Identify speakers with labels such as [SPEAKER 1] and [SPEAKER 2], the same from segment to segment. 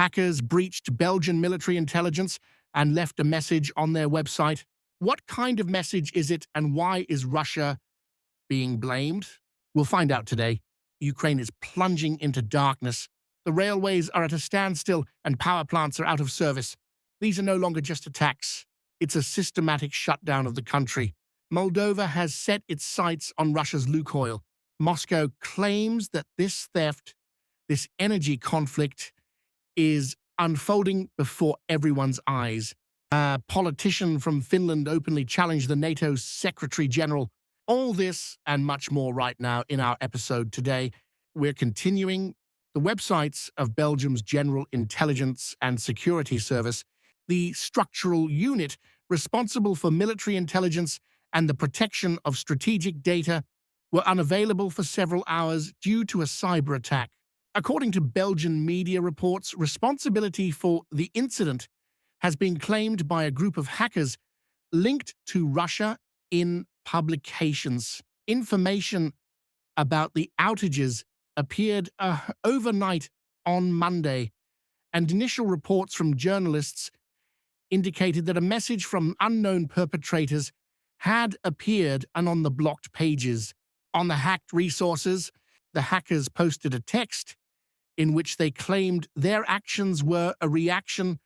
[SPEAKER 1] Hackers breached Belgian military intelligence and left a message on their website. What kind of message is it, and why is Russia being blamed? We'll find out today. Ukraine is plunging into darkness. The railways are at a standstill and power plants are out of service. These are no longer just attacks. It's a systematic shutdown of the country. Moldova has set its sights on Russia's Lukoil. Moscow claims that this theft, this energy conflict, is unfolding before everyone's eyes. A politician from Finland openly challenged the NATO Secretary General. All this and much more right now in our episode today. We're continuing the websites of Belgium's General Intelligence and Security Service, the structural unit responsible for military intelligence and the protection of strategic data, were unavailable for several hours due to a cyber attack. According to Belgian media reports, responsibility for the incident has been claimed by a group of hackers linked to Russia in publications. Information about the outages appeared overnight on Monday, and initial reports from journalists indicated that a message from unknown perpetrators had appeared and on the blocked pages. On the hacked resources, the hackers posted a text in which they claimed their actions were a reaction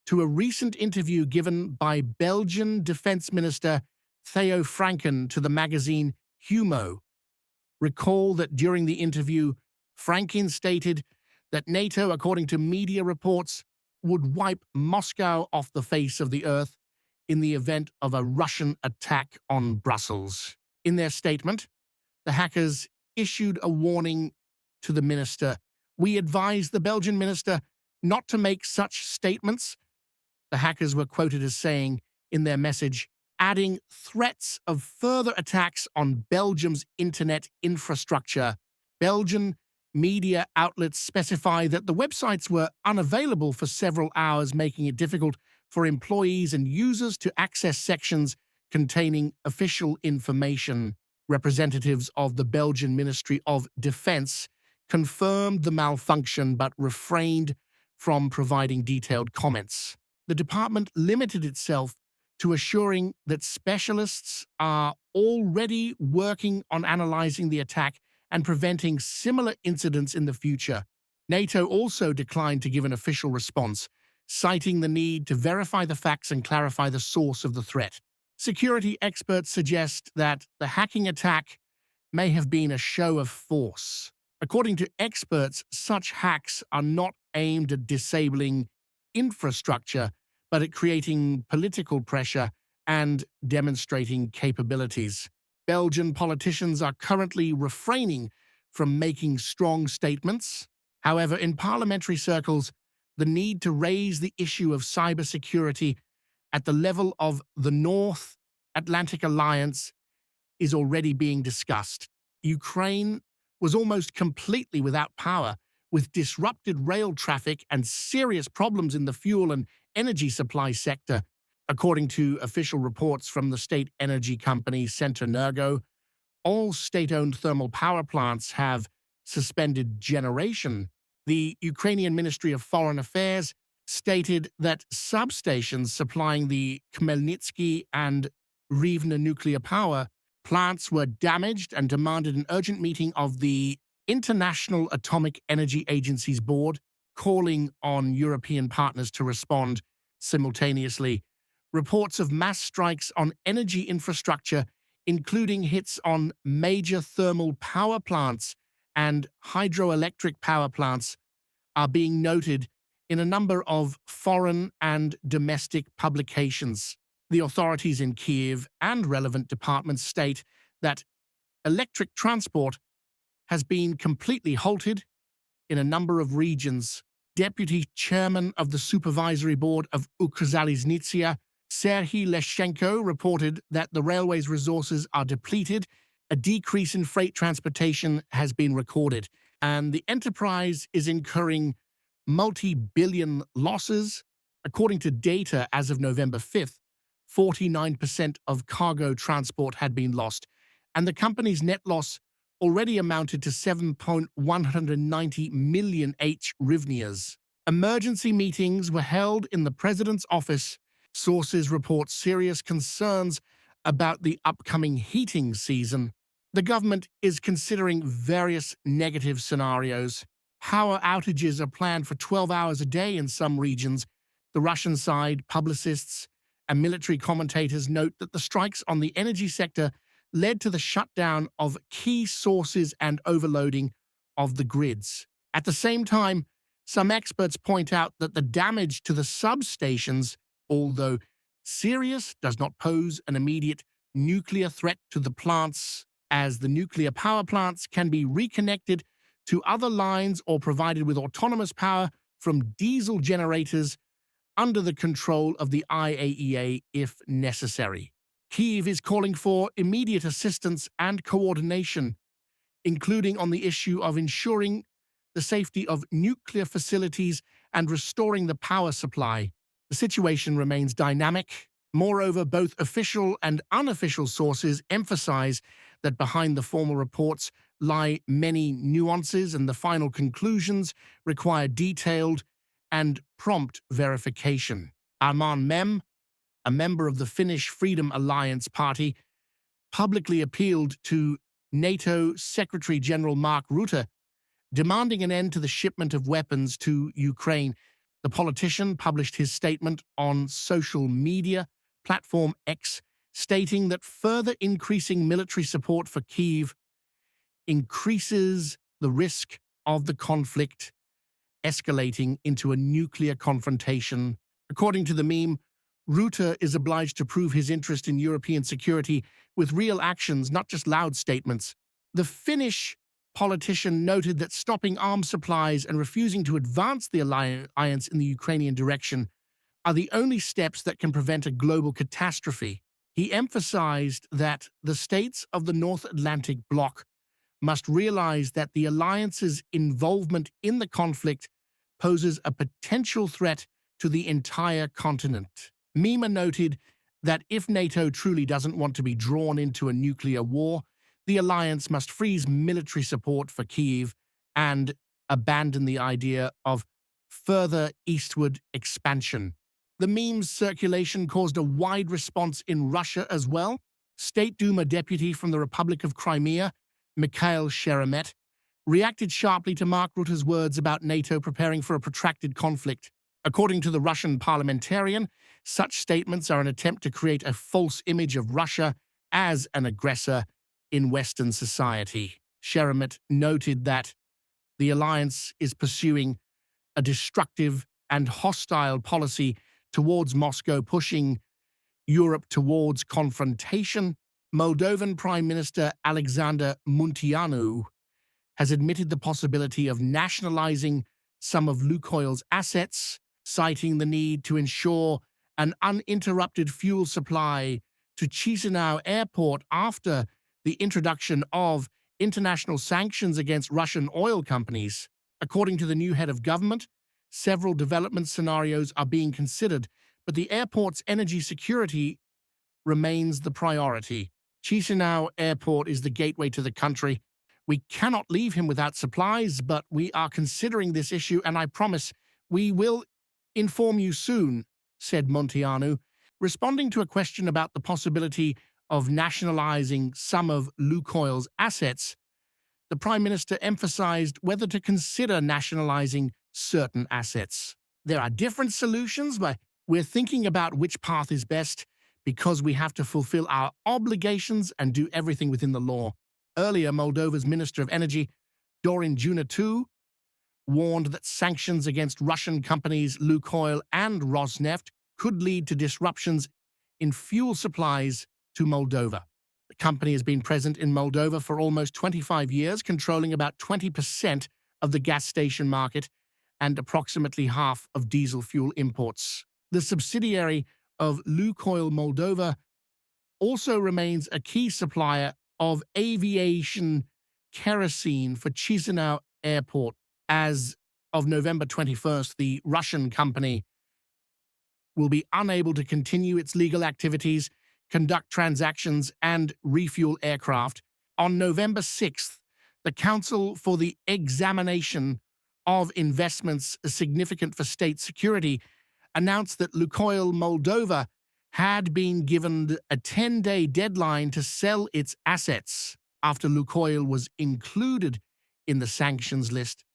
[SPEAKER 1] to a recent interview given by Belgian Defense Minister Theo Franken to the magazine Humo. Recall that during the interview, Franken stated that NATO, according to media reports, would wipe Moscow off the face of the earth in the event of a Russian attack on Brussels. In their statement, the hackers issued a warning to the minister. We advised the Belgian minister not to make such statements, the hackers were quoted as saying in their message, adding threats of further attacks on Belgium's internet infrastructure. Belgian media outlets specify that the websites were unavailable for several hours, making it difficult for employees and users to access sections containing official information. Representatives of the Belgian Ministry of Defense confirmed the malfunction but refrained from providing detailed comments. The department limited itself to assuring that specialists are already working on analyzing the attack and preventing similar incidents in the future. NATO also declined to give an official response, citing the need to verify the facts and clarify the source of the threat. Security experts suggest that the hacking attack may have been a show of force. According to experts, such hacks are not aimed at disabling infrastructure, but at creating political pressure and demonstrating capabilities. Belgian politicians are currently refraining from making strong statements. However, in parliamentary circles, the need to raise the issue of cybersecurity at the level of the North Atlantic Alliance is already being discussed. Ukraine was almost completely without power, with disrupted rail traffic and serious problems in the fuel and energy supply sector. According to official reports from the state energy company Centrenergo, all state-owned thermal power plants have suspended generation. The Ukrainian Ministry of Foreign Affairs stated that substations supplying the Khmelnytsky and Rivne nuclear power plants were damaged and demanded an urgent meeting of the International Atomic Energy Agency's board, calling on European partners to respond simultaneously. Reports of mass strikes on energy infrastructure, including hits on major thermal power plants and hydroelectric power plants, are being noted in a number of foreign and domestic publications. The authorities in Kyiv and relevant departments state that electric transport has been completely halted in a number of regions. Deputy Chairman of the Supervisory Board of Ukrzaliznytsia, Serhiy Leshchenko, reported that the railway's resources are depleted, a decrease in freight transportation has been recorded, and the enterprise is incurring multi-billion losses. According to data as of November 5th, 49% of cargo transport had been lost, and the company's net loss already amounted to 7.190 million hryvnias. Emergency meetings were held in the president's office. Sources report serious concerns about the upcoming heating season. The government is considering various negative scenarios. Power outages are planned for 12 hours a day in some regions. The Russian side, publicists, and military commentators note that the strikes on the energy sector led to the shutdown of key sources and overloading of the grids. At the same time, some experts point out that the damage to the substations, although serious, does not pose an immediate nuclear threat to the plants, as the nuclear power plants can be reconnected to other lines or provided with autonomous power from diesel generators under the control of the IAEA if necessary. Kyiv is calling for immediate assistance and coordination, including on the issue of ensuring the safety of nuclear facilities and restoring the power supply. The situation remains dynamic. Moreover, both official and unofficial sources emphasize that behind the formal reports lie many nuances, and the final conclusions require detailed and prompt verification. Arman Mem, a member of the Finnish Freedom Alliance Party, publicly appealed to NATO Secretary-General Mark Rutte, demanding an end to the shipment of weapons to Ukraine. The politician published his statement on social media platform X, stating that further increasing military support for Kyiv increases the risk of the conflict escalating into a nuclear confrontation. According to the meme, Rutte is obliged to prove his interest in European security with real actions, not just loud statements. The Finnish politician noted that stopping arms supplies and refusing to advance the alliance in the Ukrainian direction are the only steps that can prevent a global catastrophe. He emphasized that the states of the North Atlantic Bloc must realize that the alliance's involvement in the conflict poses a potential threat to the entire continent. Mima noted that if NATO truly doesn't want to be drawn into a nuclear war, the alliance must freeze military support for Kyiv and abandon the idea of further eastward expansion. The meme's circulation caused a wide response in Russia as well. State Duma deputy from the Republic of Crimea, Mikhail Sheremet, reacted sharply to Mark Rutte's words about NATO preparing for a protracted conflict. According to the Russian parliamentarian, such statements are an attempt to create a false image of Russia as an aggressor in Western society. Sheremet noted that the alliance is pursuing a destructive and hostile policy towards Moscow, pushing Europe towards confrontation. Moldovan Prime Minister Alexander Munteanu has admitted the possibility of nationalizing some of Lukoil's assets, citing the need to ensure an uninterrupted fuel supply to Chisinau Airport after the introduction of international sanctions against Russian oil companies. According to the new head of government, several development scenarios are being considered, but the airport's energy security remains the priority. Chisinau Airport is the gateway to the country. We cannot leave him without supplies, but we are considering this issue, and I promise we will inform you soon, said Munteanu, responding to a question about the possibility of nationalizing some of Lukoil's assets. The Prime Minister emphasized whether to consider nationalizing certain assets. There are different solutions, but we're thinking about which path is best because we have to fulfill our obligations and do everything within the law. Earlier, Moldova's Minister of Energy, Dorin Junatu, warned that sanctions against Russian companies Lukoil and Rosneft could lead to disruptions in fuel supplies to Moldova. The company has been present in Moldova for almost 25 years, controlling about 20% of the gas station market and approximately half of diesel fuel imports. The subsidiary of Lukoil Moldova also remains a key supplier of aviation kerosene for Chisinau Airport. As of November 21st, the Russian company will be unable to continue its legal activities, conduct transactions, and refuel aircraft. On November 6th, the Council for the Examination of investments significant for state security, announced that Lukoil Moldova had been given a 10-day deadline to sell its assets after Lukoil was included in the sanctions list.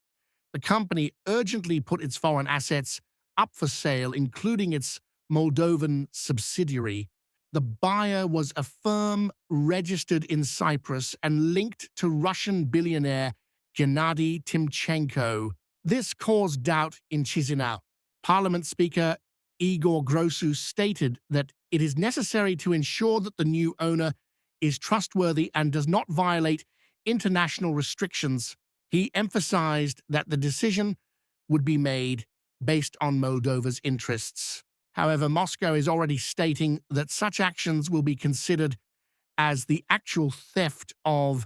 [SPEAKER 1] The company urgently put its foreign assets up for sale, including its Moldovan subsidiary. The buyer was a firm registered in Cyprus and linked to Russian billionaire Gennady Timchenko. This caused doubt in Chisinau. Parliament Speaker Igor Grosu stated that it is necessary to ensure that the new owner is trustworthy and does not violate international restrictions. He emphasized that the decision would be made based on Moldova's interests. However, Moscow is already stating that such actions will be considered as the actual theft of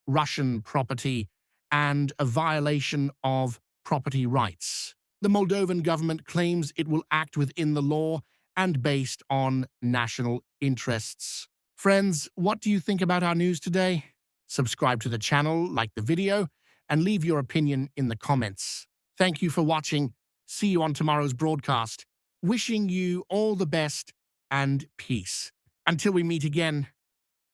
[SPEAKER 1] Russian property and a violation of property rights. The Moldovan government claims it will act within the law and based on national interests. Friends, what do you think about our news today? Subscribe to the channel, like the video, and leave your opinion in the comments. Thank you for watching. See you on tomorrow's broadcast. Wishing you all the best and peace. Until we meet again.